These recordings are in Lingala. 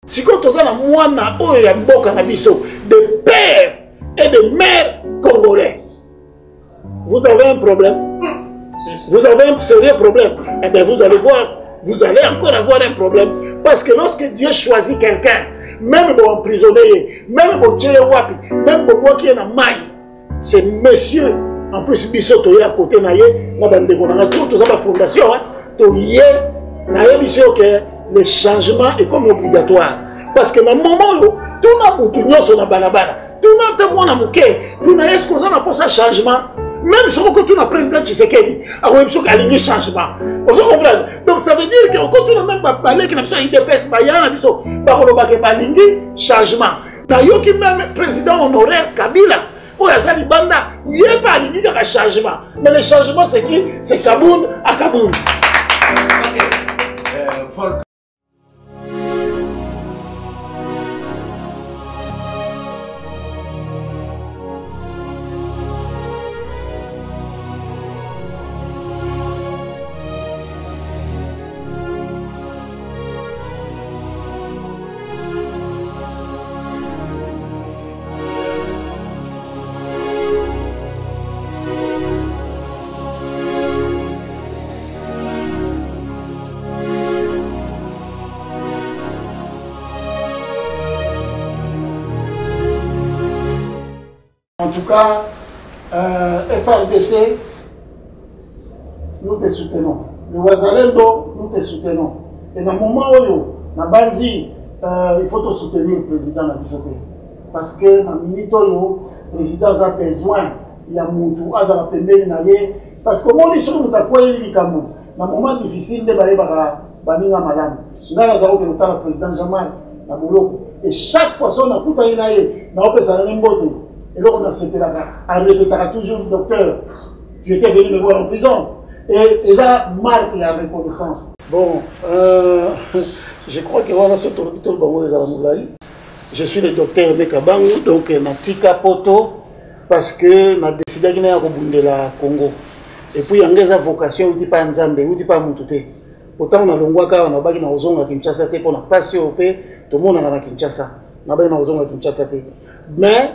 Si quand on a la moine de père et de mère congolais, vous avez un problème. Vous avez un sérieux problème. Eh bien, vous allez voir, vous allez encore avoir un problème. Parce que lorsque Dieu choisit quelqu'un, même pour emprisonner, même pour tuer wapi, même pour moi qui est dans maille, c'est monsieur, en plus, Bissoto est à côté, na toute la fondation, que le changement est comme obligatoire. Parce que dans le moment où tout le monde est sur la balabala, tout le monde est tout le monde est qu'on a pour ça changement. Même si on a le président Tshisekedi, on a un changement. Vous comprenez? Donc ça veut dire que quand on a même parlé qu'il y a un IDPS, il y a un changement. D'ailleurs, même président honoraire Kabila, il n'y a pas de changement. Mais le changement, c'est qui? C'est Kaboun à Kaboun. En tout cas, FRDC, nous te soutenons. Le Ouazalendo, nous te soutenons. Et dans le moment où on a dit, il faut soutenir le président Nabisoté. Parce que dans le minute où le président a besoin, il y a Moutou, il y a Pembé, parce que moi, je suis dans un moment difficile de Baninga Madame. Nous avons le président Jamal, et chaque fois qu'on a coupé une aïe, on a fait et là, on a accepté la toujours le docteur. Tu étais venu me voir en prison. Et ça marque la reconnaissance. Bon, je crois que voilà ce je suis le docteur Mekabangu, donc Natika Poto, parce que n'a décidé de rebondir la Congo. Et puis, il y a une vocation, il n'y a pas Nzambe, il n'y a pas Moutouté. Pourtant, on a l'ongwaka, on a bagé na ozonga Kinshasa, pour la passion au pays, tout le monde a Kinshasa. On a bagé na ozonga Kinshasa. Mais,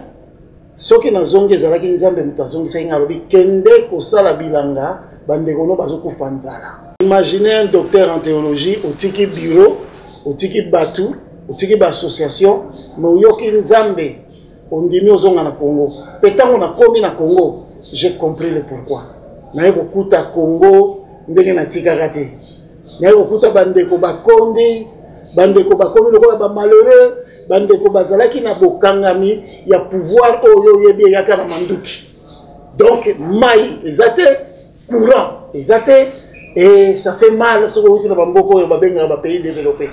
ce qui est zonge ezalaki nzambe mutu azongisa alobi kende kosala bilanga bandekono bazoko fanzala. Imaginez un docteur en théologie otiki bureau, otiki batu, otiki ba association, mais oyoki nzambe ondimi ozonga na Congo. Petango na komi na Congo, j'ai compris le pourquoi. Na yeko kuta Congo ndenge na tikaka te. Na yeko kuta bandeko bakondi, bandeko bakomi lokola ba malheureux. Bandeko bazalaki na bokangami ya pouvoir oyo yebi yaka na manduki. Donc mai ezate courant ezate et ça fait mal ce que na bamboko yo babenga ba pays développés.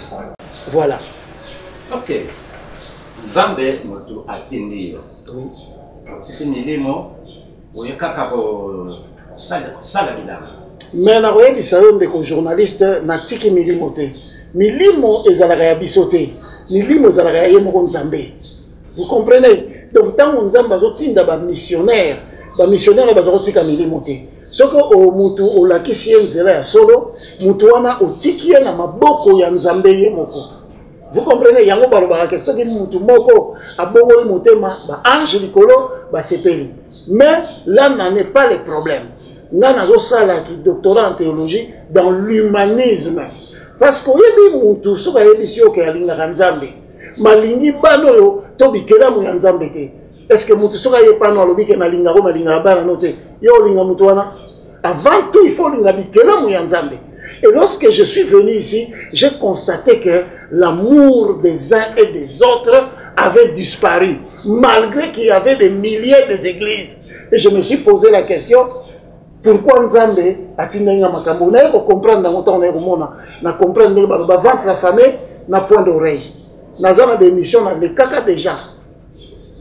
Voilà. OK. Nzambe moto atindi yo. Oui. C'est une limo oyo kaka ko sala bidana. Mais na royebi sayo ndeko journaliste na tiki milimo te. Milimo ezalaka ya bisote. Milimo ezalaka ya moko nzambe. Vous comprenez? Donc tant on nzambe azotinda ba missionnaire bazotika milimo te. Soko o mutu o lakisi nzela ya solo, mutu wana otiki na maboko ya nzambe ye moko. Vous comprenez? Yango balobaka ke soki mutu moko abongoli motema ba ange likolo ba sepeli. Mais là n'en est pas le problème. Nga nazosala ki doctorat en théologie dans l'humanisme. Parce que yebi mutu soka yebi sio ke alinga nzambe. Malingi bano yo to bikela mu nzambe te. Est-ce que mutu soka ye pano alobi ke na linga ko malinga bana note. Yo linga mutu wana. Avant tout il faut linga bikela mu nzambe. Et lorsque je suis venu ici, j'ai constaté que l'amour des uns et des autres avait disparu, malgré qu'il y avait des milliers d'églises. Et je me suis posé la question, pourquoi Nzambe a-t-il makambo? On a comprendre dans mon temps, on a comprendre le ventre affamé, na point d'oreille. Nazana des missions na le kaka déjà.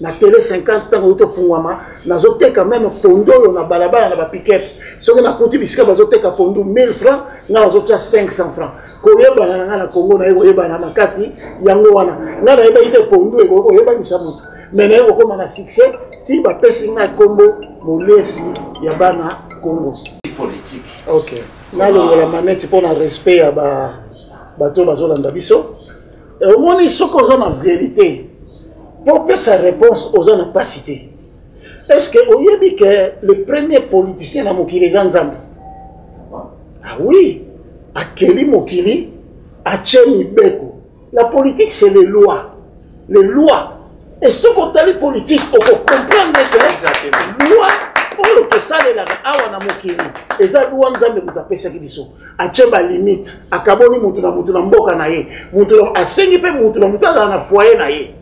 Na télé 50 ans auto fungwama, nazote quand même pondo yo na balabala na ba piquet. Ce que na koti bisika bazote ka pondo 1000 francs, na bazote 500 francs. Ko yeba na Congo na yeba na makasi yango wana. Na yeba ite pondo e ko yeba ni samutu. Mais na ko na succès, ti ba pesinga kombo molesi ya bana Congo. Politique. OK. Na longo la manette pour na respect ya ba bato bazolanda biso. au moins ils sont causés en vérité. Pour faire sa réponse aux gens pas cité. Est-ce que vous avez dit que le premier politicien dans Mokili Zanzambe? Ah oui, à Kelly Mokili, à Tchemi Beko. La politique c'est les lois. Les lois. Et ce qu'on a les politiques, on peut comprendre que les lois, on peut saler la awa na Mokili. Et ça, loi nous a mis à pesa kibiso. À Tcheba limite, à Kaboni Moutuna Moutuna Mboka naye, Moutuna à Sengipe Moutuna Moutuna na foyer naye.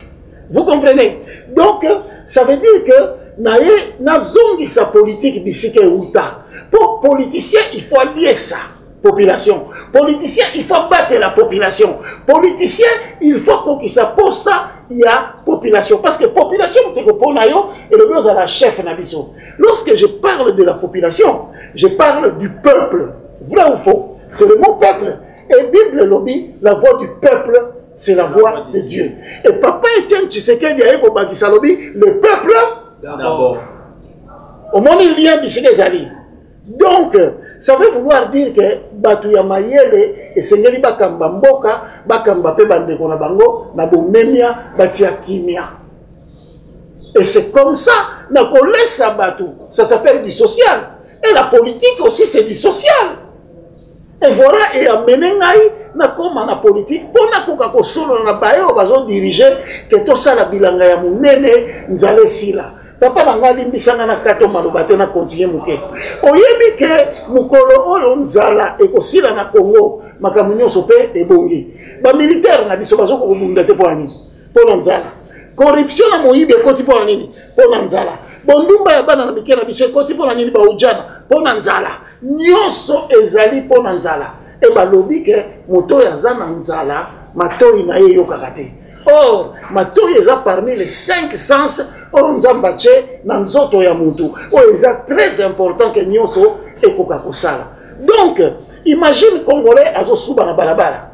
Vous comprenez? Donc, ça veut dire que naye na zongi sa politique bisike outa. Pour politicien, il faut allier ça. Population. Politicien, il faut battre la population. Politicien, il faut qu'on se pose ça, il y a population. Parce que population, et le mieux à la chef Nabiso. Lorsque je parle de la population, je parle du peuple. Vrai ou faux? C'est le mot peuple. Et Bible lobby, la voix du peuple, c'est la voix de Dieu. Et Papa Etienne Tshisekedi a dit le peuple, d'abord. Au moins, il y a des donc, ça veut vouloir dire que Batu ya Mayele et Sengeli Bakamba Mboka, Bakamba Pe Bandeko na Bango, na Bomemia, Batia Kimia. Et c'est comme ça, na laisse Batu. Ça s'appelle du social. Et la politique aussi, c'est du social. Et voilà, et amener na comme na politique, pour na koka solo na bayo, bazo diriger, que tout ça la bilanga ya munene, nzale sila. Papa nanga limbisanga na kato malobate na continuer muke. Oyebi ke mukolo oyo nzala ekosila na Congo makamunyo sope ebongi. Ba militaire na biso bazo ko bunda te po nini? Po nzala. Corruption na moyibe ekoti po nini? Po nzala. Bondumba ya bana na mikena biso ekoti po nini ba ujana? Po nzala. Nyonso ezali po nzala. E ba lobi ke moto ya zana nzala matoi na ye yokaka te. Or, matoi eza parmi les 5 sens on zambache na nzoto ya muntu. Oh, c'est très important que nyonso ekoka kosala. Donc, imagine Congolais azo suba na balabala.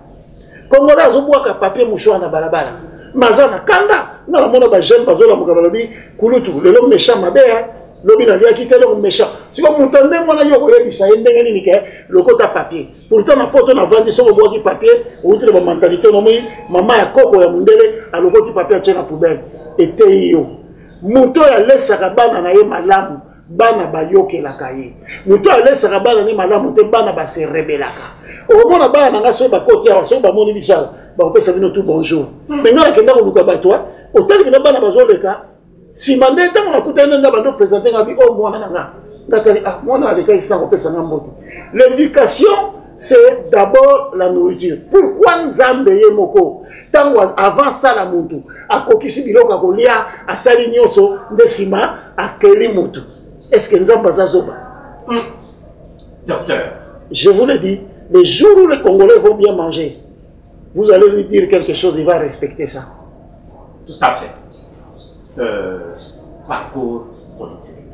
Congolais azo boaka papier mouchoir na balabala. Mazana kanda na la mona ba jeune bazo la mukabalobi kulutu le l'homme méchant mabe lobi na lia kité l'homme méchant. Si ko mutande mona yo koyebisa ndenge nini ke lokota papier. Pourtant na poto na vandi so boaki papier, outre ba mentalité no moi mama ya koko ya mundele a lokoti papier tient na poubelle. Ete yo muto ya lesaka bana na ye malamu bana bayokelaka ye muto ya lesaka bana ni malamu te bana ba se rebelaka omona bana nga so bakoti ya so ba moni biso ba kopesa bino tout bonjour mais ngala kenda ko luka batwa otali bina bana bazoleka si mande tango na kutana nda bando présenter ngabi o mwana nanga ngatali ah mwana aleka isa kopesa ngambote. L'éducation c'est d'abord la nourriture. Pourquoi Nzambe ye moko tango avant ça la muntu akokisi biloko kolia asali nyoso ndesima akeli mutu? Est-ce que Nzambe azazoba? Docteur, je vous le dis, les jours où les Congolais vont bien manger, vous allez lui dire quelque chose, il va respecter ça. Tout à fait. Parcours politique.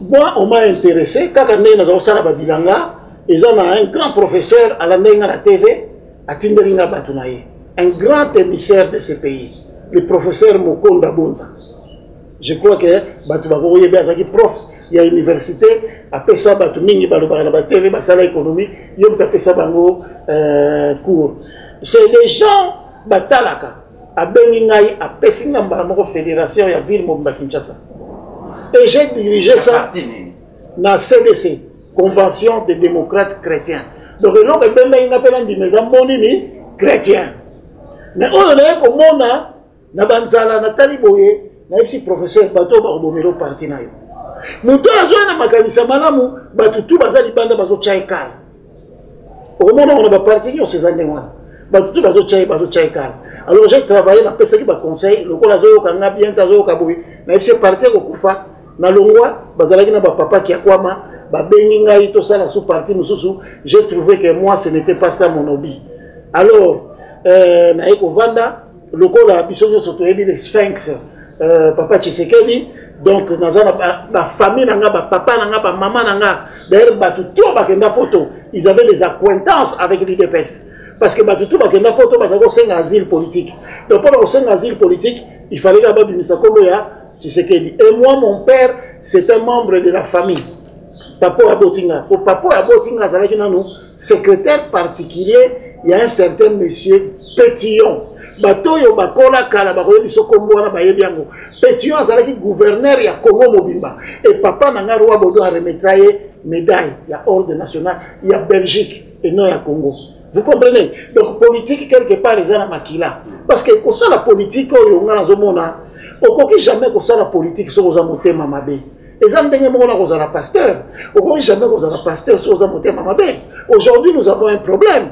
Moi, on m'a intéressé quand on a osala babilanga. Ils ont un grand professeur à la TV, à Tinderinga Batunaye, un grand émissaire de ce pays, le professeur Mokonda Bonza. Je crois que Batubako Yebazaki prof, il y a une université, après ça, Batumingi Balobana TV, Basala économie, Yom Tapesa Bango cours. C'est les gens Batalaka, à Beningaï, à Pessingambaramoko Fédération, il y a Ville Mobimba Kinshasa. Et j'ai dirigé ça dans CDC. Convention des démocrates chrétiens. Donc, il y a un chrétien. Mais on a un comment na banzala Nathalie Boye, na aussi professeur Bato Baromero Partinayo. Mouto a na makanisa malamu, Batu tout bazali banda bazo chaikal. Au moment où on a parti, on s'est années. Batu tout bazo chaikal. Alors j'ai travaillé dans PSA qui m'a conseillé, le col azo kanga bien tazo kaboui. Na aussi parti au Kufa, na longwa, bazalaki na papa qui a kwama. J'ai trouvé que moi ce n'était pas ça mon hobby. Alors, Naïko Vanda, le col a bisogno surtout les Sphinx, Papa Tshisekedi, donc dans la famille, papa, maman, d'ailleurs, ils avaient des acquaintances avec l'IDPS. Parce que tout bakenda poto batako senga asile politique. Donc pour un asile politique, il fallait d'abord du Misakomoya Tshisekedi. Et moi, mon père, c'est un membre de la famille. Papa Abotinga. Au Papa Abotinga, secrétaire particulier il y a un certain monsieur Pétillon. Batoyo bakola kala bakoye biso kombo wana bayebi yango. Pétillon azalaki gouverneur ya Congo Mobimba. Et papa nanga roi Bodo a remettra médaille, il y a ordre national, il y a Belgique et non il y a Congo. Vous comprenez? Donc politique quelque part les gens makila. Parce que comme ça la politique on a zomona, on jamais comme ça la politique sur aux amotema mabe. Les gens dengue mona aux la pasteur. On jamais aux la pasteur sur aux amotema mabe. Aujourd'hui nous avons un problème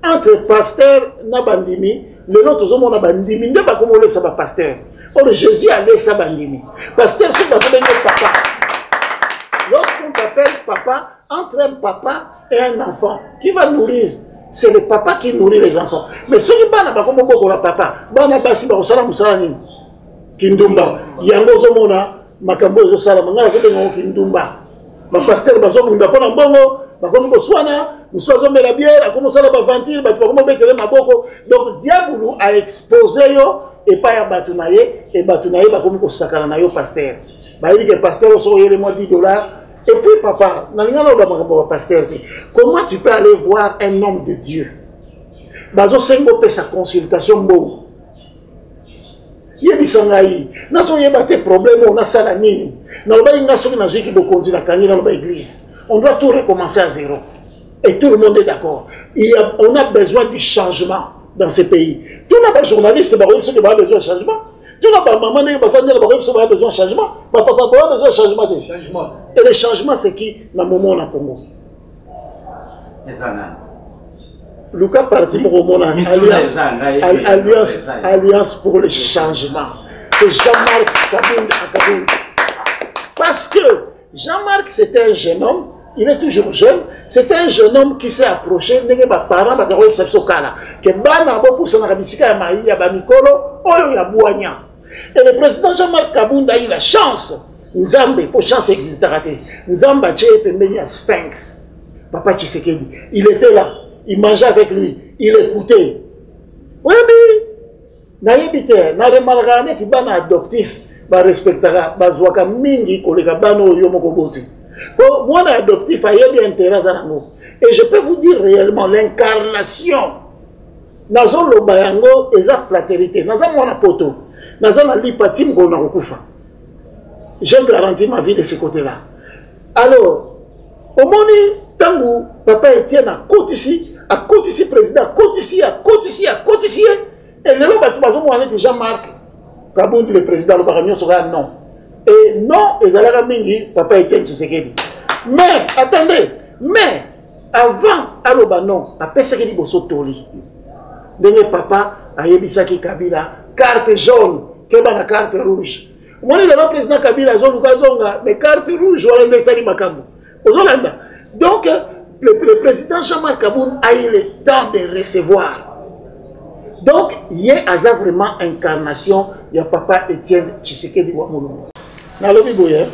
entre pasteur na bandimi. Le lot aux hommes bandimi ne pas comme on laisse ba pasteur. Or Jésus a laissé bandimi. Pasteur c'est pas papa. Lorsqu'on t'appelle papa, entre un papa et un enfant, qui va nourrir? C'est le papa qui nourrit les enfants. Mais ceux qui ne pas comme beaucoup la papa, bana basi ba osala musala ni kindumba. Yango zomona makambo zo sala mangala ko dengo kindumba. Ba pasteur bazo munda pona mbongo, ba komi ko swana, musozo mela bière, akomo sala ba ventile, ba komo betele maboko. Donc diabulu a exposé yo et pas ya batunaye et batunaye ba komi ko sakala na yo pasteur. Ba yeli que pasteur so yele moi $10. Et puis, papa, comment tu peux aller voir un homme de Dieu? Bazo sengo pe sa consultation bon. Yebisangai, naso yebate problème on a ça la nini. Na loba inga soki na zuki bo konzi la kanyi na loba église. On doit tout recommencer à zéro. Et tout le monde est d'accord. On a besoin du changement dans ce pays. Tous les journalistes ont besoin de changement. Tout le monde a besoin de changement. Papa a besoin de changement. Et le changement, c'est qui dans le moment au Congo? Lucas parti pour le moment Alliance pour le changement. C'est Jean-Marc Kabound. Parce que Jean-Marc, c'était un jeune homme. Il est toujours jeune. C'était un jeune homme qui s'est approché. Et le président Jean-Marc Kabound a eu la chance. Nzambe, pour chance existe raté. Nzamba Pembenia Sphinx. Papa Tshisekedi. Il était là. Il mangeait avec lui. Il écoutait. Oui, mais. Naïbité. Naremalgane, Tibana adoptif. Ba respectera. Ba zwaka mingi kolega bano yomokoboti. Pour moi, l'adoptif a eu intérêt à nous. Et je peux vous dire réellement l'incarnation. Nazon lo bayango eza fraternité. Nazon mona poto. Nazon la lipatim gona okufa. J'ai garanti ma vie de ce côté-là. Alors, au moment où papa Etienne a côte ici, président, côte ici, et le lobby avec Jean-Marc Kabound, le président, le baron sera non. Et non, et Zalaga Mingi, papa Etienne Tshisekedi. Mais, attendez, avant, aloba non, après ce qu'il bosso toli. Denge papa a yebisaki Kabila, carte jaune, keba na carte rouge. Moi, le président Kabila, mais carte rouge, voilà le Sali Makambo. Donc, le président Jean-Marc Kabound a eu le temps de recevoir. Donc, il y a vraiment incarnation, il y a papa Etienne Tshisekedi Wamulungu. Dans le Biboye,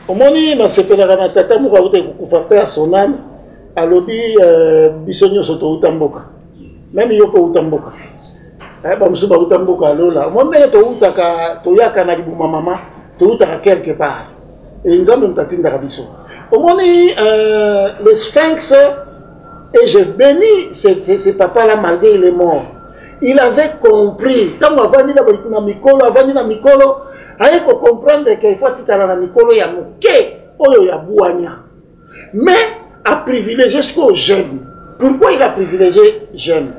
au moment où on s'appelle la tata, on va faire son âme, à l'obi, Bissonio Soto Utamboka. Même Yoko Utamboka. Bamsuba Utamboka Lola. Moi, je Toyaka Nagibuma Mama, Toyaka quelque part. Et nous avons une d'Arabiso. Au moment où le Sphinx, et je bénis ce papa-là malgré il est mort. Il avait compris. Quand on va venir à Mikolo, il faut comprendre qu'il faut que la Mikolo ya muke, oyo ya buanya. Mais à privilégier jusqu'aux jeunes. Pourquoi il a privilégié jeunes?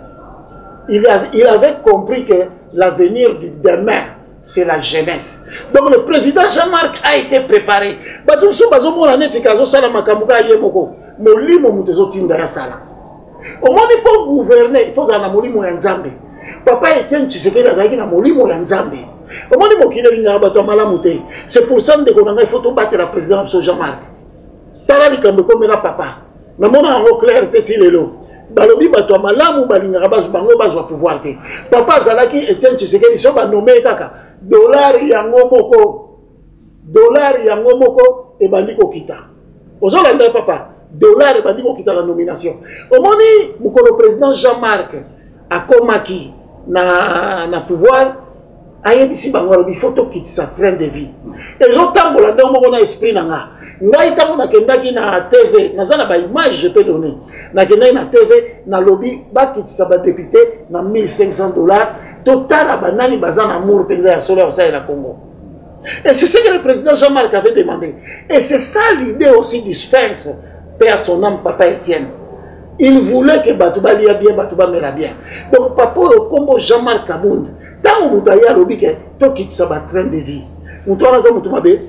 Il avait compris que l'avenir du demain, c'est la jeunesse. Donc le président Jean-Marc a été préparé. Au moment où pour gouverner, il faut que molimo ya Nzambe. Papa Etienne Tshisekedi azaki na molimo ya Nzambe. Au moment où il malamuté. C'est pour ça que il faut battre la présidence Jean-Marc. Tala likambe comme la papa. Na mona en clair tetilelo. Balobi bato malamu balingaka bango bazwa pouvoir te. Papa zalaki Etienne Tshisekedi so ba nommé kaka dollar yango moko e bandiko kita. Ozolanda papa dollar et bandiko kita la nomination. Au moment où le président Jean-Marc a komaki na pouvoir ayebisi bango alobi photo kit sa train de vie ezotambola nde moko na esprit na nga ngai ntango nakendaki na tv naza na baimage je peux donner nakendaki na tv nalobi bakitisa badepute na 1500 $, totala banani baza na amour mpenza ya solo ya kosalela Congo. Et c'est ce que le président Jean-Marc avait demandé. Et c'est ça l'idée aussi du Sphinx, père son âme, papa Étienne. Il voulait que Batouba lia bien, Batouba mera bien. Donc papa au combo Jean-Marc Kabound, tant que Moutaya lobi que to quitte ça train de vie. Moutoua naza Moutouma be.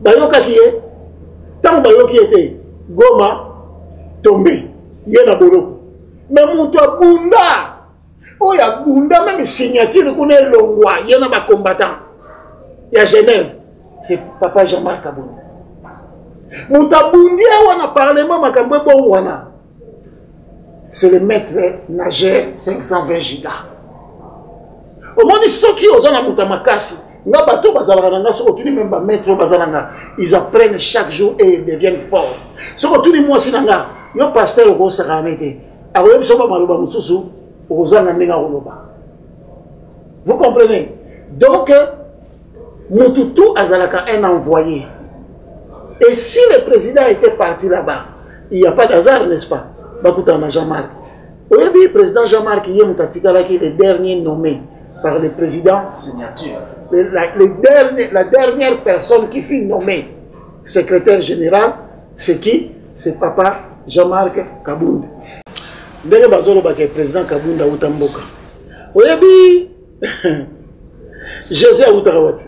Bayoka qui est, tant que Bayoki était Goma tombé, yena bolo. Mais Moutoua Bunda, oh ya Bunda même signature qu'on est longwa, yena ba combattant. Il y a Genève, c'est papa Jean-Marc Kabound. Moutabundi wana parlement makambo bon wana. C'est le maître nageur 520 gigas. Au moins ceux qui osent na mutamakasi, nga bato bazalaka nga soko tuni même ba maître bazalanga, ils apprennent chaque jour et ils deviennent forts. Soko tuni moi sinanga, yo pasteur ko sakamete. Akoyebi soba maloba mususu, ozanga ndenga koloba. Vous comprenez? Donc Moutoutou Azalaka un envoyé. Et si le président était parti là-bas, il n'y a pas d'hasard, n'est-ce pas? Bakouta Jean-Marc. Le président Jean-Marc, il est le dernier nommé par le président. Signature. La dernière personne qui fut nommée secrétaire général, c'est qui? C'est papa Jean-Marc Kabound. Dès que le président Kabound a Outamboka. Oui, Jésus a Outamboka.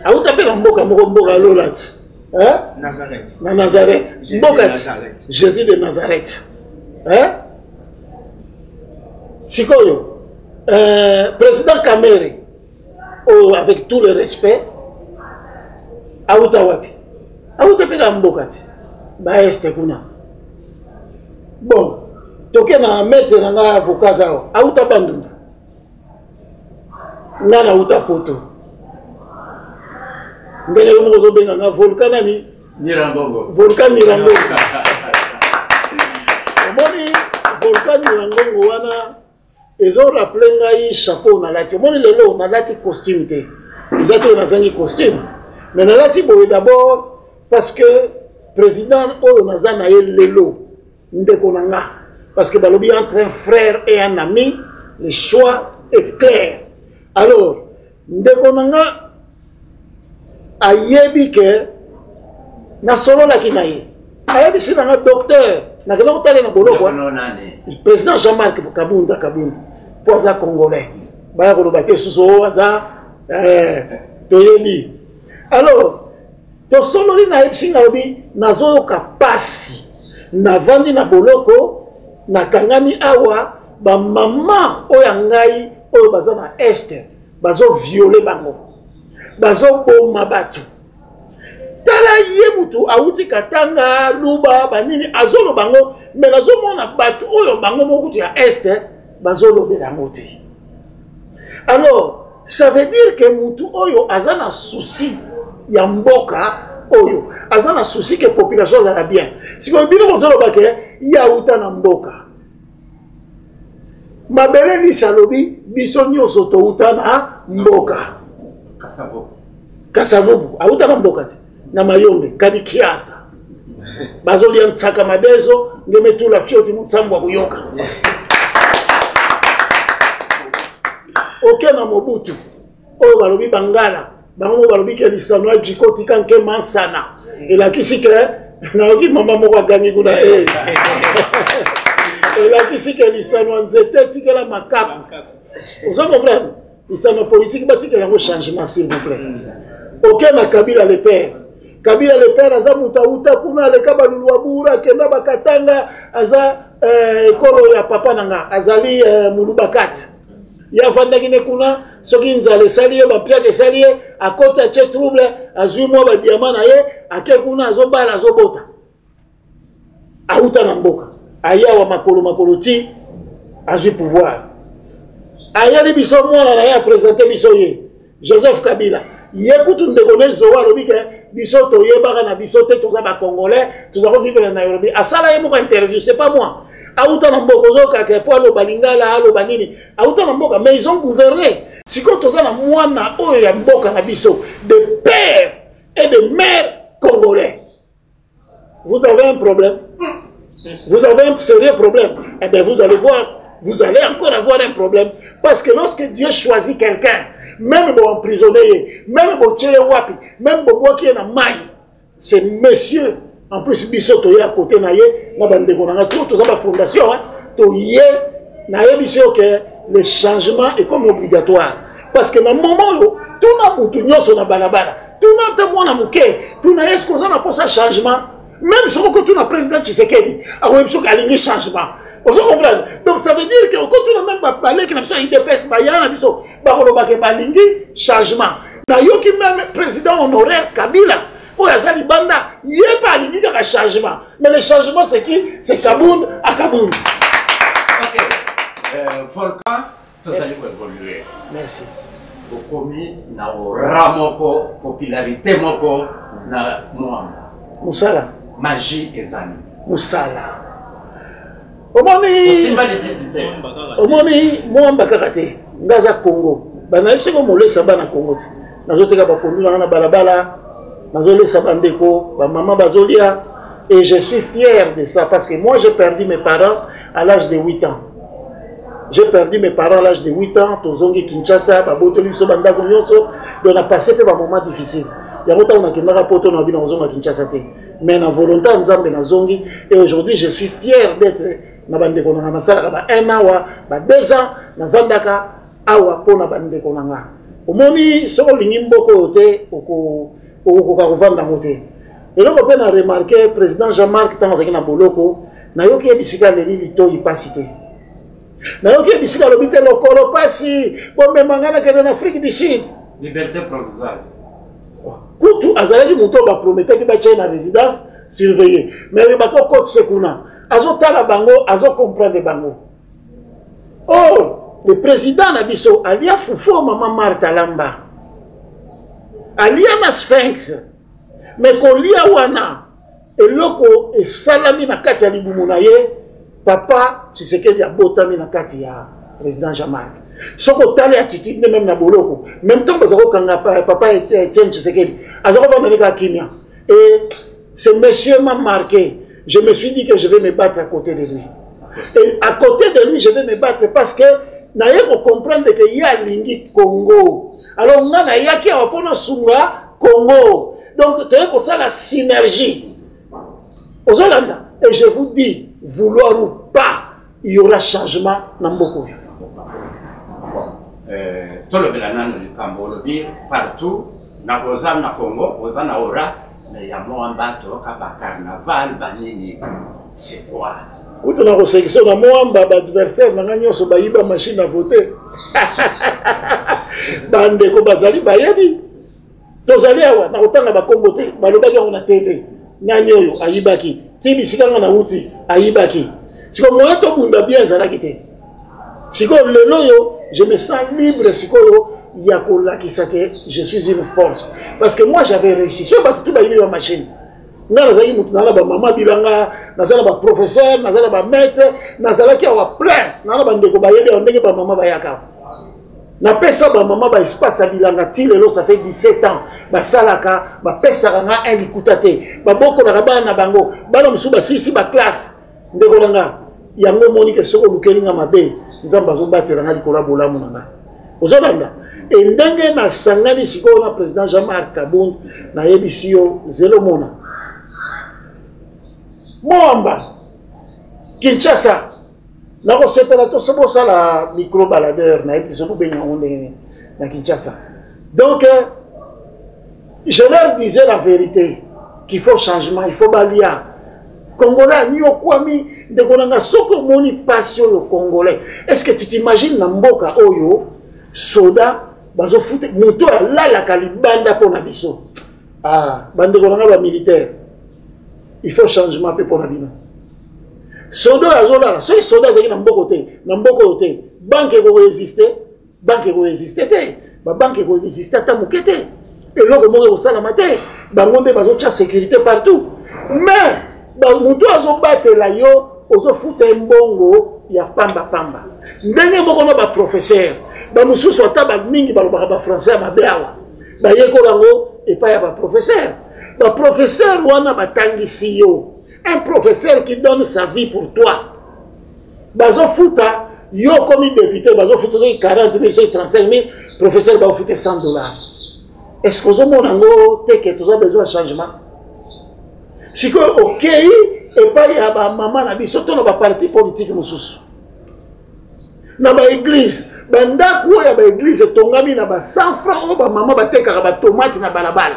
Aouta pe mboka mboka lolati. Hein? Nazareth. Na Nazareth. Jésus de Nazareth. Hein? Sikoyo. Président Kamere, oh, avec tout le respect, Aouta wapi. Aouta pe mboka ti. Ba este kuna. Bon, toke na maître na avocat zao. Aouta bandunda. Nana Aouta poto. Ngene yo mozo benga na volcan nani Nirangongo. Volcan Nirangongo. Omoni volcan Nirangongo wana ezo rappeler ngai chapeau na lati. Omoni lelo na lati costume te. Izaki na zangi costume. Mais na lati boye d'abord parce que président oyo nazana ye lelo ndeko nanga parce que balobi entre un frère et un ami le choix est clair. Alors ndeko nanga ayebi ke na solo la kinaye ayebi si na docteur na kena kotale na boloko président Jean-Marc Kabound poza congolais baya koloba te suso aza toyebi alors to solo li na yebi na lobi nazoyoka pasi na vandi na boloko na kangami awa ba mama oya ngai oyo baza na este bazo violer bango bazo boma batu tala ye mutu auti katanga luba banini azolo bango mais nazo mona batu oyo bango mokutu ya este bazolo belango te. Alors ça veut dire que mutu oyo azana souci ya mboka oyo azana souci que population za bien si ko bino bozolo bake ya uta na mboka mabele ni salobi biso nyoso to uta na mboka Kasavubu, auta na mbokati na mayombe kadi kiasa bazoli ya ntsaka madezo ngemetula fioti mutsambu wa buyoka oke na Mobutu oyo balobi bangala bango balobi ke lisano jikoti kanke mansana elakisi ke na oki mama moko agangi kuna elakisi ke lisano nzete tikela makapu ozo comprendre lisano politique batikela ngo changement s'il vous plaît. Ok na Kabila le père. Kabila le père aza mutauta kuna le kabalulu abura kenda bakatanga aza ekolo ya papa nanga azali mulubakati. Ya vanda kine kuna soki nzale saliye ba piake saliye akota che trouble azui mo ba diamant na ye ake kuna azobala azobota. Auta na mboka. Aya wa makolo ti azui pouvoir. Ayali biso mwana na ya présenter biso ye Joseph Kabila yekutu ndekone zowa lobike biso to yebaka na biso te toza ba congolais toza ko vivre na Nairobi asala ye moko interview c'est pas moi auta na mboka ozoka ke po alo balingala alo banini auta na mboka mais ils ont gouverné siko toza na mwana oyo ya mboka na biso de pères et de mères congolais. Vous avez un problème, vous avez un sérieux problème, eh bien vous allez voir, vous allez encore avoir un problème parce que lorsque Dieu choisit quelqu'un, même bon emprisonné, même bon tcheye wapi, même bon bois qui est dans maille, c'est monsieur. En plus, biso à côté naye, na bande konanga tout ça fondation, hein, to yé naye biso que le changement est comme obligatoire parce que dans le moment où tout na mutu nyoso na balabala, tout na te mona muke, tout na est-ce qu'on a pour ça changement, même si on tout na président Tshisekedi, a on biso kalingi changement. Vous comprenez? Donc ça veut dire que quand tout le même va parler que na biso IDPS ba yana biso ba koloba ke balingi changement. Na yo ki même président honoraire Kabila Azali Banda, il n'y a pas de changement. Mais le changement, c'est qui? C'est Kaboun à Kaboun. Ok. Volcan, tout allez évoluer. Merci. Vous commis, na ramoko, popularité moko, na Mwamba. Moussala. Magie et zani. Moussala. Omoni, Mwamba Kakate, Ngaza Congo. Bana, il se comme le Sabana Congo. Nazoteka bakondu na balabala. Et je suis fier de ça parce que moi j'ai perdu mes parents à l'âge de 8 ans. J'ai perdu mes parents à l'âge de 8 ans. Tozongi Kinshasa, Babotoli Sobanda Gonyoso. On a passé par un moment difficile. Il y a longtemps qu'on a poto na bina ozonga Kinshasa. Mais na volonté nous avons na zongi et aujourd'hui je suis fier d'être na bande konanga na sala ba 1 an wa 2 ans na vandaka awa pona bande konanga. Omoni so lingi mboko te oko et donc on a remarqué le président Jean-Marc tant na boloko na yoki ebisika leli lito ipasité na yoki ebisika lobite lokolo pasi bo memangana ke na Afrique du Sud liberté provisoire kutu azalaki muto ba promettait ki ba na résidence surveillée mais ba ko côte sekuna azo tala bango azo comprendre bango. Oh, le président na biso alia fufo maman Martha Lamba Aliana Sphinx, mais qu'on lia wana, et loko et salami na kati ya libumu na ye, papa Tshisekedi a botami na kati ya président Jean-Marc. Soko tali attitude même na boloko, même temps bazako kanga papa Etienne Tshisekedi, azako vendre ka kimia. Et ce monsieur m'a marqué. Je me suis dit que je vais me battre à côté de lui. Et à côté de lui, je vais me battre parce que naye ko comprendre que y a lingi Congo. Alors on a ya ki apona sunga Congo. Donc tu as ça la synergie. Aux Hollandais. Et je vous dis, vouloir ou pas, il y aura changement dans beaucoup. Tout le Bélanan du Cambodge, partout, na Bozan, na Congo, Bozan, na Ora, mais il y a moins de carnaval, banini. C'est quoi? Quand on a une sélection de moi, l'adversaire n'a pas sur la machine à voter. Bande ko bazali bayedi. Tozali awa na otanga ba kombote, balobaki on a TV. Nani oyo ayibaki. Tibi sikanga na uti ayibaki. Siko moyo to bunda bien zalaki te. Siko lelo yo, je me sens libre siko yo ya ko lakisake, je suis une force parce que moi j'avais réussi. Si on bat tout bayibi ba machine. Nazali mutu na ba mama bilanga, nazala ba professeur, nazala ba maître, nazala ki awa plein, na ba ndeko bayebi on ndeke ba mama bayaka. Na pesa ba mama ba espace bilanga ti lelo ça fait 17 ans. Ba salaka, ba pesa nga un likutate. Ba boko na ba na bango, bana musuba sisi ba classe. Ndeko langa, yango moni ke soko lukelinga mabe, nzamba zo batela nga likola bolamu nanga. Ozolanda. Et ndenge na sangani siko na président Jean-Marc Kabund na yebisio zelo mona. Mwamba, Kinshasa, na receveur tout ça ça la micro baladeur na épisode bien on est na Kinshasa. Donc je leur disais la vérité qu'il faut changement, il faut balia. Congolais ni okwami de konanga soko moni passion le Congolais. Est-ce que tu t'imagines na mboka oyo soda bazo foute moto la la kalibanda pona biso. Ah, bande konanga ba militaire. Il faut changement pour la bino. Sodo azola, so soda zaki na mboko te, banque ko exister, ba banque ko exister ta mukete. Et loko mo ko sala mate, ba ngombe bazo cha sécurité partout. Mais ba muto azo batela yo ozo futa mbongo ya pamba pamba ndenge moko na ba professeur ba mususu ata ba mingi ba ba français ba beawa ba yeko lango et pas ya ba professeur wana batangisi yo un professeur qui donne sa vie pour toi bazo futa yo comme député bazo futa 40 000 35 000 professeur ba futa $100. Est-ce que vous avez besoin de changement? Si vous avez OK, et pas il y a maman, il y a un parti politique. Dans l'église, il y a une église, il y a 100 francs, maman va te faire des tomates na balabala.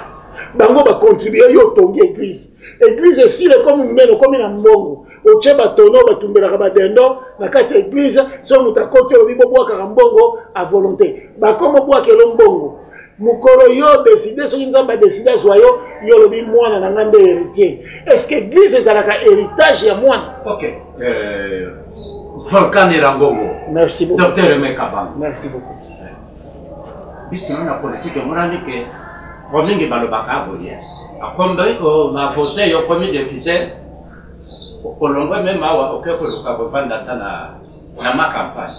Bango va contribuer à l'église. L'église est si comme une mbongo. Au tcheba tono va tomber la rabadendo. Na kati église, si on a côté au bibo bois karambongo à volonté. Ba comme bois que l'mbongo. Mukoro yo décidé ce qui nous a décidé soyo yo lobi mwana na ngande héritier. Est-ce que l'église est un héritage ya mwana? OK. Volcan Rangongo. Merci beaucoup. Docteur Mekabang. Merci beaucoup. Biso na politique morani que komingi balobaka boye. Akombe na voter yo comme député. Olongo même awa okeko lokabo vanda tana na ma campagne.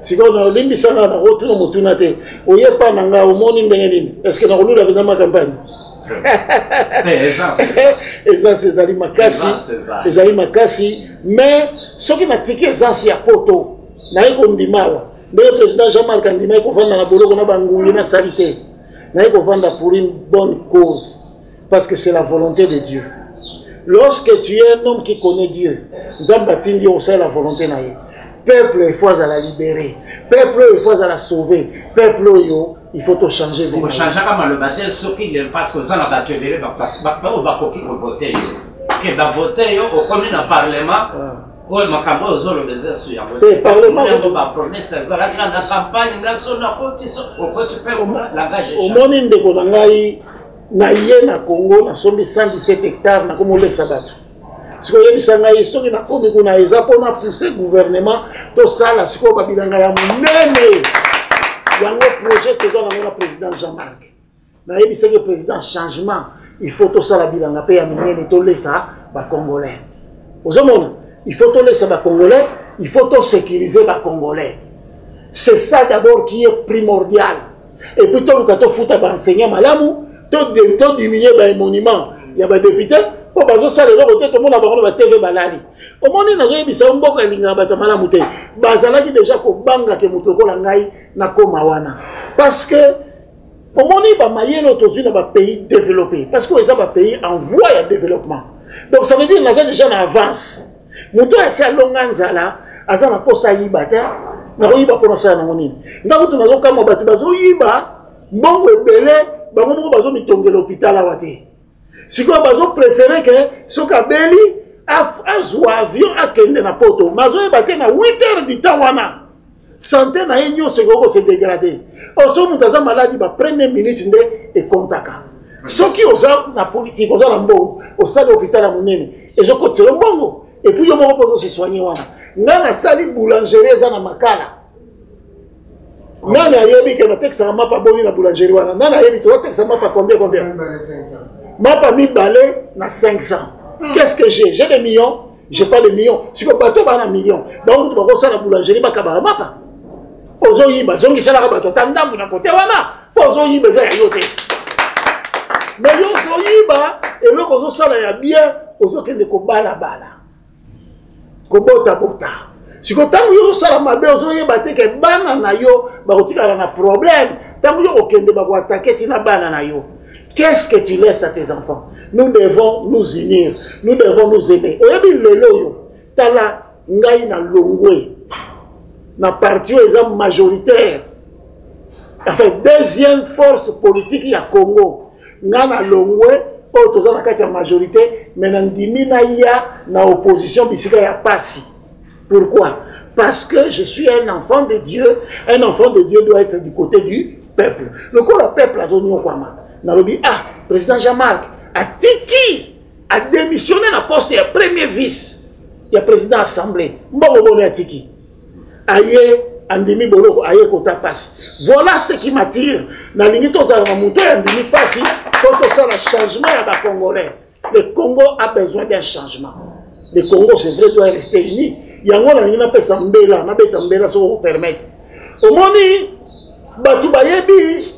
Si on a l'imbi sana na retour motunate oye pa nanga omoni ndenge nini est-ce que na kolula dans ma campagne essence ezali makasi mais soki na tiki essence ya poto na iko ndimawa le président Jean-Marc Andima ko vanda na boloko na bangungi na salité na iko vanda pour une bonne cause parce que c'est la volonté de Dieu. Lorsque tu es un homme qui connaît Dieu, Nzamba tindi on sait la volonté na ye. Peuple, il faut à la libérer. Peuple, il faut à la sauver. Peuple, il faut changer. Il faut changer comme le baptême, ce qui est parce que ça n'a pas tué, parce que vous votez. Que va voter au commune en parlement. Oh, ma campagne aux autres besoins sur le parlement. On va promesse ça la grande campagne là sur la côte au côté la gage. Au monde de Konangai na yena Congo na sombi 117 hectares na comme le sabato. Si vous avez dit que na komi kuna eza pona pousser gouvernement to sala siko babilanga ya munene yango projet que za na président Jean-Marc na yebi que président changement il faut to sala bilanga pe ya munene to lesa ba congolais ozomona il faut to lesa ba congolais il faut to sécuriser ba congolais c'est ça d'abord qui est primordial et puis to lukato futa ba enseignant malamu to diminuer ba monument ya ba député. Pour bazo sale lo côté tout monde a ba TV balali. Au monde na zo yebisa mboko elinga ba tamala muté. Bazalaki déjà ko banga ke mutoko la ngai na koma wana. Parce que au monde ba mayelo tozu na ba pays développés parce que les ba pays en voie de développement. Donc ça veut dire na déjà en avance. Muto asa longanzala azana posa yibata na ko yiba pour ça na monini. Ndako tunazo kama batu bazo yiba mbongo ebele bango moko bazo mitongela hôpital awate. Si vous avez préféré que ce kabeli a joué avion à kende na poto, mazo e baté na 8 heures du temps wana. Santé na yenyo se dégradé. Oso mutaza maladie ba première minute nde e kontaka. Soki oza na politique, oza na mbongo, au stade hôpital à munene, et je continue le mbongo. Et puis yo mo pozo se soigner wana. Ngana sali boulangerie za na makala. Nana yebi ke na texte ma pa boni na boulangerie wana. Nana yebi to texte ma pa combien Ma pas mis balai na 500. Qu'est-ce que j'ai? J'ai des millions. J'ai pas de millions. Si vous bateau ba na millions. Donc tu vas ça la boulangerie ba kabara mapa. Ozo yiba zongi sala bateau tandambu na côté wana. Ozo yiba za yote. Mais yo zo yiba et le ozo sala ya bien ozo kende ko bala bala. Ko bota bota. Si ko tangu yo sala mabe ozo yiba te ke bana na yo ba kotika na problème. Tangu yo okende ba ko attaquer tina bana na yo. Qu'est-ce que tu laisses à tes enfants? Nous devons nous unir. Nous devons nous aimer. Oyebi lelo yo. Tala ngai na longwe. Na parti exemple majoritaire. Enfin, deuxième force politique ya Congo. Nga na longwe. O toza na kati ya majorité. Mais na ndimi na ya na opposition bisika ya pasi. Pourquoi? Parce que je suis un enfant de Dieu. Un enfant de Dieu doit être du côté du peuple. Le corps du peuple a zoni okwama. Nalobi, président Jean-Marc a tiki, a démissionné la poste de premier vice, il y a président de l'Assemblée. Mbongo bone a tiki. Aye, andimi boloko, aye kota passe. Voilà ce qui m'attire. Na lingi to za mamuto andimi passe, quand ça le changement à la Congolais. Le Congo a besoin d'un changement. Le Congo, c'est vrai, doit rester uni. Il y a un peu de mbela, ça vous permettre. Au moment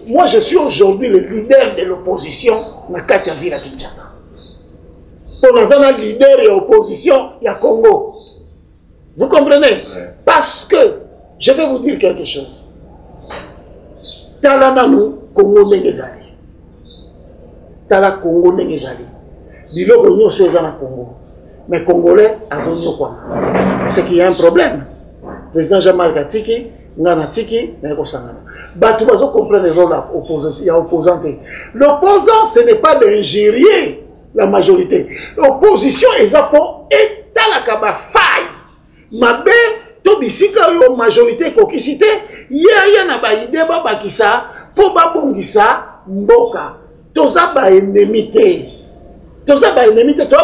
moi je suis aujourd'hui le leader de l'opposition dans Katia Villa Kinshasa. Pour le leader de l'opposition, il y a Congo. Vous comprenez? Parce que, je vais vous dire quelque chose. Tala nanou Congo n'engezali. Tala Congo n'engezali. Bilo konyo soza na Congo. Mais Congolais azonyo kwa. C'est qu'il y a un problème. Le président Jean-Marc Atiki, ngana Tiki, n'eko sangana. Batu bazo comprendre le rôle opposante. L'opposant, ce n'est pas d'ingérer la majorité. L'opposition est pour étaler la faille. Mabe to bisika yo majorité kokisite ya na ba ide ba bakisa po ba bongisa mboka toza ba ennemi to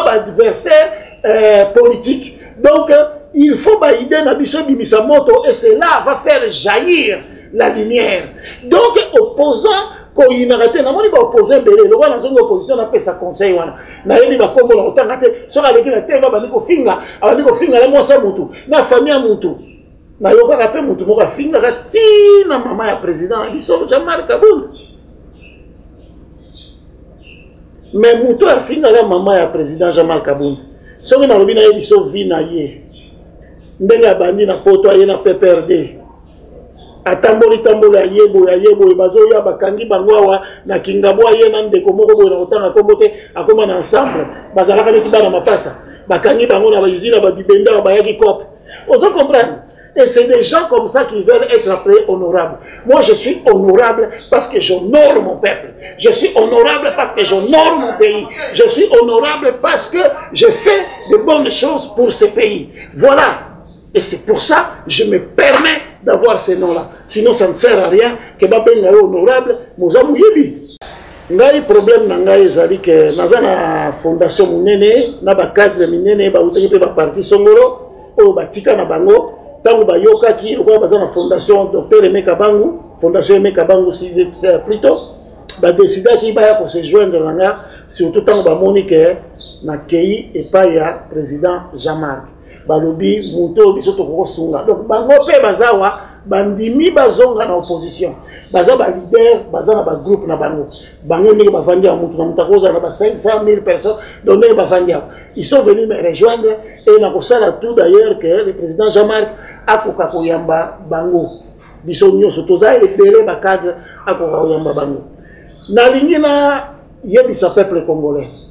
ba adversaire politique. Donc il faut ba ide na biso bimisa moto et cela va faire jaillir la lumière. Donc opposant ko inarate na moni ba opposé belé le wana zongo opposition na pesa conseil wana na yebi ba kombo na otanga te so ka leki na teva ba niko finga la mwasa mutu na famille ya mutu na yoka ka pe mutu moka finga ka tina mama ya président na biso Jean-Marc Kabunda. Mais mutu ya finga ka mama ya président Jean-Marc Kabunda soki na lobi na yebi so vi na ye ndenge bandi na poto ye na PPRD atamboli ya yebo bazo ya bakangi bangwawa na kingabwa ye na ndeko moko boye na otanga kombote akoma na ensemble bazalaka neti bana mapasa bakangi bango na bazina ba bibenda ba yaki cop. Vous comprenez? Et c'est des gens comme ça qui veulent être appelés honorables. Moi je suis honorable parce que j'honore mon peuple. Je suis honorable parce que j'honore mon pays. Je suis honorable parce que je fais de bonnes choses pour ce pays. Voilà. Et c'est pour ça que je me permets d'avoir ces noms-là. Sinon, ça ne sert à rien que Babenga honorable, Mouzamou Yebi. Ngai problème nangai ezali que naza na fondation munene na ba cadre minene ba utaki pe ba parti songolo o batika na bango tango ba yokaki lokwa baza na fondation docteur Emeka Bangu, fondation Emeka Bangu c'est plutôt ba décider ki ba ya ko se joindre nanga surtout tango ba monique na kei et pas ya président Jean-Marc balobi muto biso to ko sunga. Donc bango pe bazawa bandimi bazonga na opposition baza ba leader baza na ba groupe na bango ndenge bavandi ya mutu na mutakoza na ba 500 000 personnes donc ndenge bavandi ya ils sont venus me rejoindre et na kosala tout d'ailleurs que le président Jean-Marc akoka koyamba bango biso nyonso toza ebele ba cadre akoka koyamba bango na lingi na yebisa peuple congolais.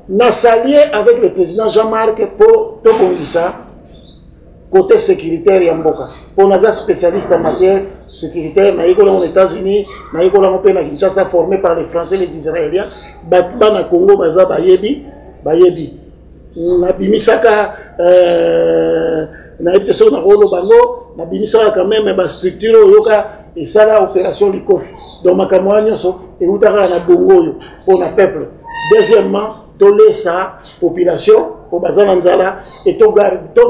N'a s'allié avec le président Jean-Marc pour Tobongisa, côté sécuritaire Yamboka. Pour nous spécialiste en matière sécuritaire, nous sommes aux États-Unis, nous sommes au Kinshasa formé par les Français et les Israéliens. Bana Congo, Baza Bayebi. Na bimisaka, na epiteso na rolo bango, na bimisaka quand même ba structure yoka et ça la opération Likofi. Donc makamwanya so et utara na bongo pour na peuple. Deuxièmement, toler sa population pour bazana nzala et to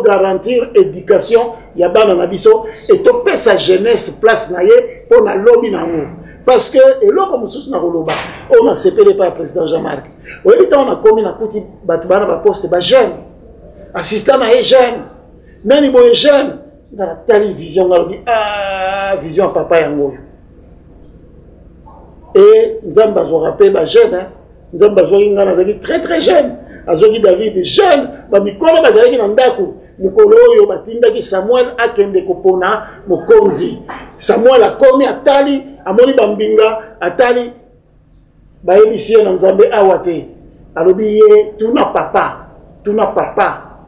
garantir éducation ya bana na biso et to pe sa jeunesse place na ye pour na lobby nango parce que eloko mususu na koloba on a sepelé par le président Jean-Marc oyebita on a commis na kuti batu bana ba poste ba jeune assistant na ye jeune nani boye jeune dans la télévision ngalobi vision papa yango et nzamba zo rappel ba jeune Nzamba Zoringa nazaki très très jeune. Azoki David jeune. Ba mikolo bazalaki na ndako. Mukolo oyo batindaki Samuel akende kopona mokonzi. Samuel akomi atali amoni bambinga atali bayebisi na Nzambe awate. Alobi ye tuna papa.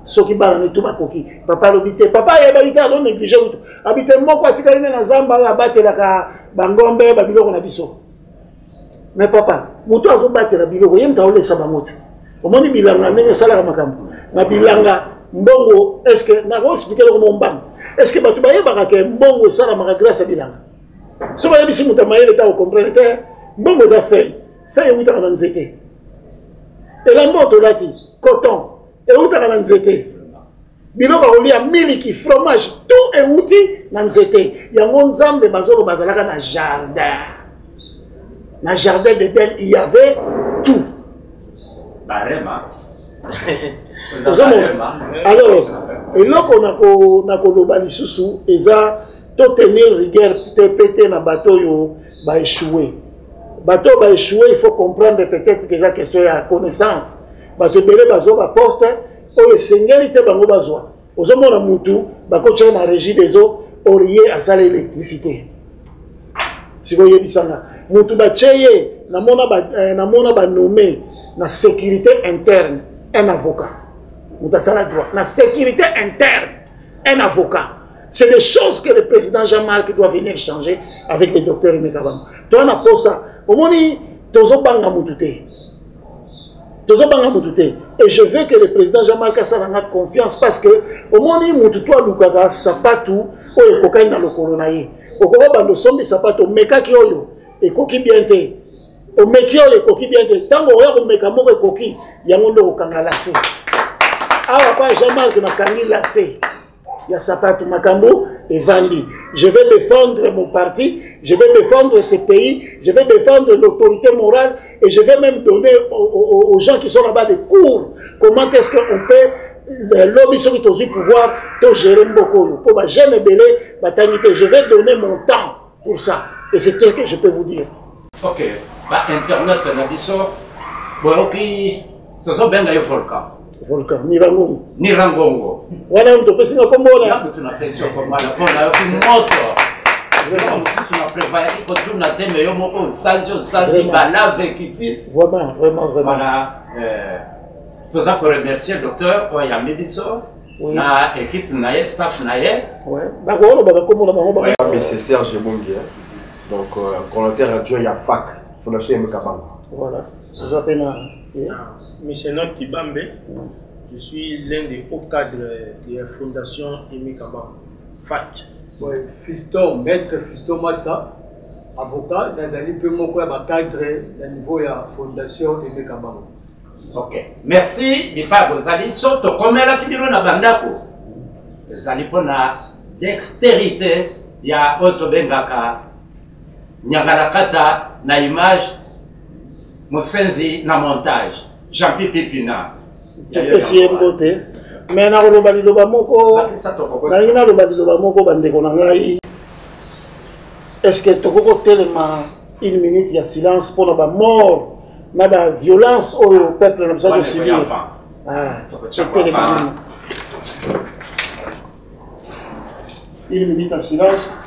Soki bana ni tuba koki. Papa alobi te. Papa ye balita lo négliger utu. Abite moko atikali na Nzamba abatelaka bangombe babiloko na biso. Mais papa, mutu azo batela biloko yemta olesa bangoti. Omoni bilanga ndenge sala makambo. Na bilanga mbongo est-ce que na ko expliquer comment mbang. Est-ce que batu bayeba ka mbongo sala maka grâce à bilanga. So ba yebisi muta mayele ta comprendre que mbongo za feuille uta na nzete. Et la moto lati coton et uta na nzete. Biloko olia miliki fromage tout et uti na nzete. Yango nzambe bazolo bazalaka na jardin. Dans le jardin d'Éden, il y avait tout. Barema. Alors, et là qu'on a koloba lisusu eza to tenir rigueur pété na bateau yo ba échouer. Bateau ba échouer, il faut comprendre peut-être que ça question ya connaissance. Bateau belé bazo ba poste o esengeli te bango bazwa. Ozomona mutu bako tcha na régie des eaux orié à ça l'électricité. Siko yebisanga mutu ba tcheye na mona ba nommé na sécurité interne un avocat. Moutasala droit. La sécurité interne, un avocat. C'est des choses que le président Jean-Marc doit venir changer avec le docteur Imekabam. Toi, on a pour ça. Au moins, tozo banga mutute. Et je veux que le président Jean-Marc ait confiance parce que au moins, mututoa lukaka sapatou o ekokai na lokolonaye. Okoko bando sombi sapato mekaki oyo ekoki bien te. O meki oyo ekoki bien te. Tango oya ko meka moko ekoki yango ndo okangala se. Ah, pas Jean-Marc n'a qu'à lâcher. Il y a Sapatou Makambo et Vandi. Je vais défendre mon parti, je vais défendre ce pays, je vais défendre l'autorité morale et je vais même donner aux gens qui sont là-bas des cours. Comment est-ce qu'on peut, l'homme qui a le pouvoir, de gérer beaucoup. Pour jamais belé, je vais donner mon temps pour ça. Et c'est ce que je peux vous dire. Ok. Internet, Nabiso, bon, ok, tu as bien le volcan. Volcan, Nirangongo. Nirangongo. Wana mtu pesi nga kombola. Yabu tunapesio komala kona moto. Vraiment si on a préparé que tout na teme yo moko sanzi balave kiti. Vraiment. Voilà tous ça pour remercier le docteur Oya Mebiso. Na équipe na staff na ye. Ouais. D'accord, ba kombola bango ba. Monsieur Serge Bondier. Donc commentaire radio ya FAC, Fondation Imekabam. Voilà. Je m'appelle Monsieur Not Kibambe. Je suis l'un des hauts cadres de la Fondation Imekabam. FAC. Fiston, maître Fiston Massa, avocat, dans un peu mon cadre au niveau de la Fondation Imekabam. Ok. Merci. Bipa Gozali. Soto komela kibiro na bandako. Zali pona dextérité ya Otobengaka. Nyangarakata na image. Mosenzi na montage. Jean-Pierre Pipina. Esi mbote. Mais na koloba liloba moko. Na ina loba liloba moko bandeko na ngai. Est-ce que tokoko telema une minute de silence pour la mort, na ba violence au peuple na besoin de subir. Ah, une minute de silence.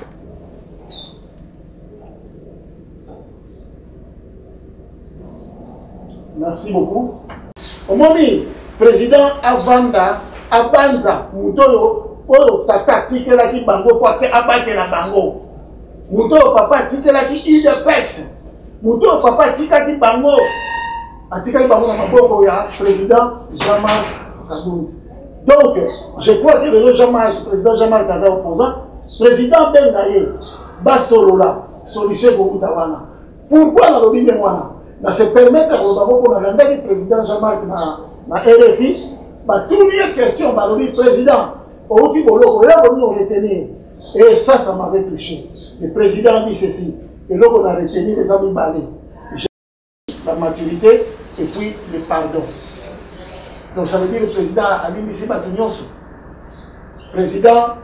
Merci beaucoup. Au moment où président Avanda, Abanza, Moutoyo, Oyo Tata Tikelaki Bango, Kwake Abate la Bango. Moutoyo Papa Tikelaki IDPS. Moutoyo Papa Tikaki Bango. Atikaki Bango na Maboko ya président Jean-Marc Kabound. Donc, je crois que le Jean-Marc, président Jean-Marc Kaza opposant, président Bengaye, Basolola, solution pour Koutawana. Pourquoi la lobby de Mwana? Se permettre le président Jean-Marc na RFI, toutes les questions, le président, on retenir. Et ça m'avait touché. Le président dit ceci, et là on a retenu les amis balés. La maturité et puis le pardon. Donc ça veut dire que le président a dit ici Batounios, président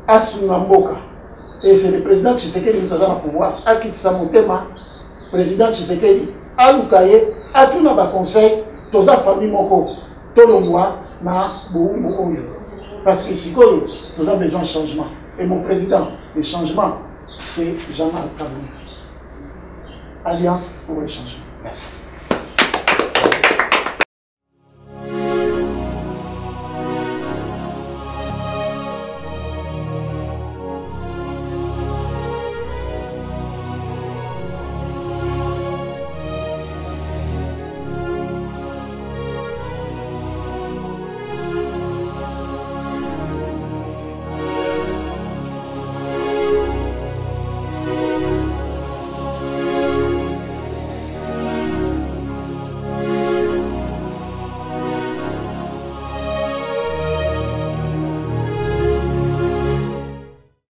Asunamboka. Et c'est le président Tshisekedi qui a le pouvoir, à qui ça mon thème. Président Tshisekedi, à Lukaye, à tout le conseil, toute la famille Moko, tout le mois, parce que si nous avons besoin de changement. Et mon président, le changement, c'est Jean-Marc Kabound. Alliance pour le changement. Merci.